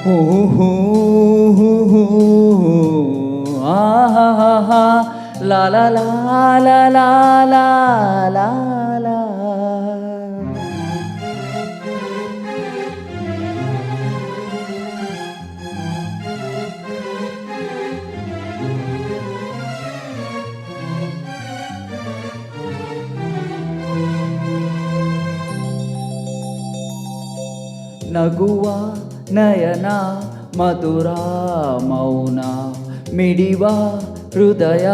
ಹೂ ಹೂ ಹೂ ಆಹಾ ಲಾ ಲಾ ಲಾ ಲಾ ಲಾ ಲಾ ಲಾ ಲಾ. ನಗುವ ನಯನ ಮಧುರ ಮೌನ ಮಿಡಿವ ಹೃದಯ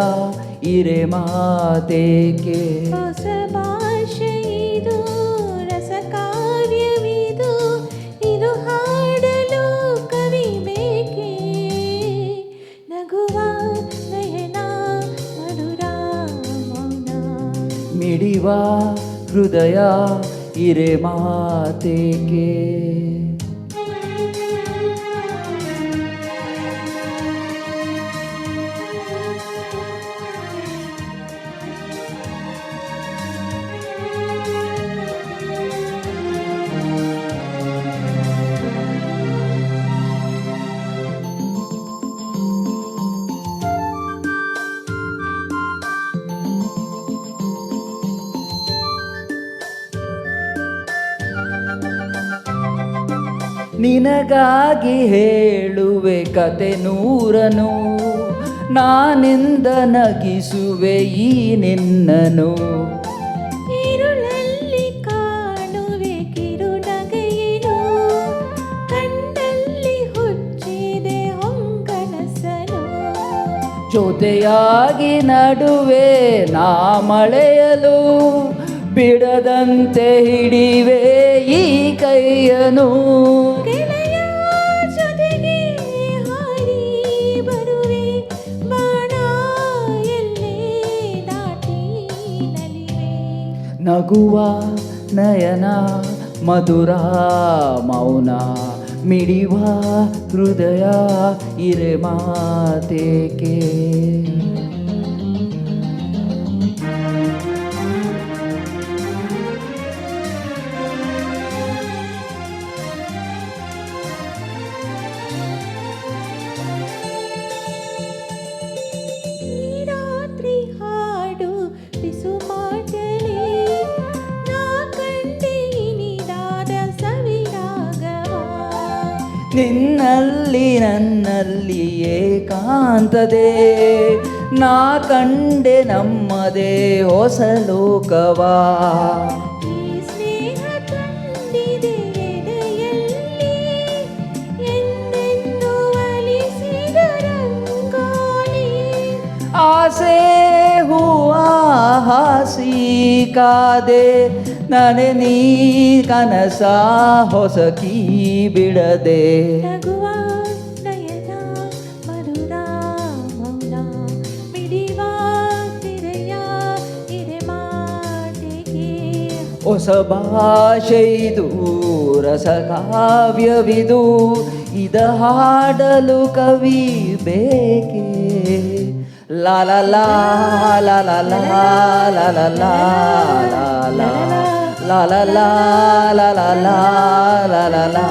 ಇರೆ ಮಾತೇಕೆ. ಹೊಸ ಭಾಷೆಯಿದು ರಸ ಕಾವ್ಯವಿದು ಇದು ಹಾಡಲು ಕವಿ ಬೇಕೆ. ನಗುವ ನಯನ ಮಧುರ ಮೌನ ಮಿಡಿವ ಹೃದಯ ಇರೆ ಮಾತೇಕೆ. ನಿನಗಾಗಿ ಹೇಳುವೆ ಕತೆ ನೂರನು ನಾನಿಂದ ನಗಿಸುವೆ ಈ ನಿನ್ನನು. ഇരുളಲ್ಲಿ ಕಾಣುವೆ ಕಿರುನಗೆಯನು ಕಣ್ಣಲ್ಲಿ ಹುಚ್ಚಿದೆ ಹೊಂಗನಸನು. ಜೊತೆಯಾಗಿ ನಡುವೆ ನಾ ಮಳೆಯಲು ಬಿಡದಂತೆ ಹಿಡಿವೆ ಈ ಕೈಯನು. ಗೆಳೆಯ ಜೊತೆಗೆ ಹಾರಿ ಬರುವೆ ಬಾಣ ಎಲ್ಲೇ ದಾಟಿ ನಲಿವೆ. ನಗುವ ನಯನ ಮಧುರ ಮೌನ ಮಿಡಿವ ಹೃದಯ ಇರೆ ಮಾತೇಕೆ. ರಾತ್ರಿ ಹಾಡು ಬಿಸು ಮಾಟಲೇ ನಾ ಕಂಡೆ ಇನಿದಾದ ಸವಿರಾಗವ. ನಿನ್ನಲ್ಲಿ ನನ್ನಲ್ಲಿ ಏಕಾಂತದೆ ನಾ ಕಂಡೆ ನಮ್ಮದೇ ಹೊಸ ಲೋಕವಾ. ಈ ಸ್ನೇಹ ತಂದಿದೆ ಎದೆಯಲ್ಲಿ ಎಂದೆಂದು ಒಲಿಸಿದ ರಂಗೋಲಿ. ಆಸೆ ಹೂವ ಹಾಸಿ ಕಾದೆ ನನೆ ನೀ ಕನಸ ಹೊಸಕಿ ಬಿಡದೆ. ನಗುವ ನಯನ ಮಧುರ ಮೌನ ಮಿಡಿವ ತಿರೆಯ ಇರೆ ಮಾತಿಗೆ. ಹೊಸ ಭಾಷೆಯಿದು ರಸ ಕಾವ್ಯವಿದು ಇದ ಹಾಡಲು ಕವಿ ಬೇಕೆ. ಲಾ ಲಾ ಲಾ ಲಾ ಲಾ ಲಾ ಲಾ ಲಾ ಲಾ ಲಾ ಲಾ ಲಾ ಲಾ ಲಾ ಲಾ ಲಾ ಲಾ ಲಾ ಲಾ.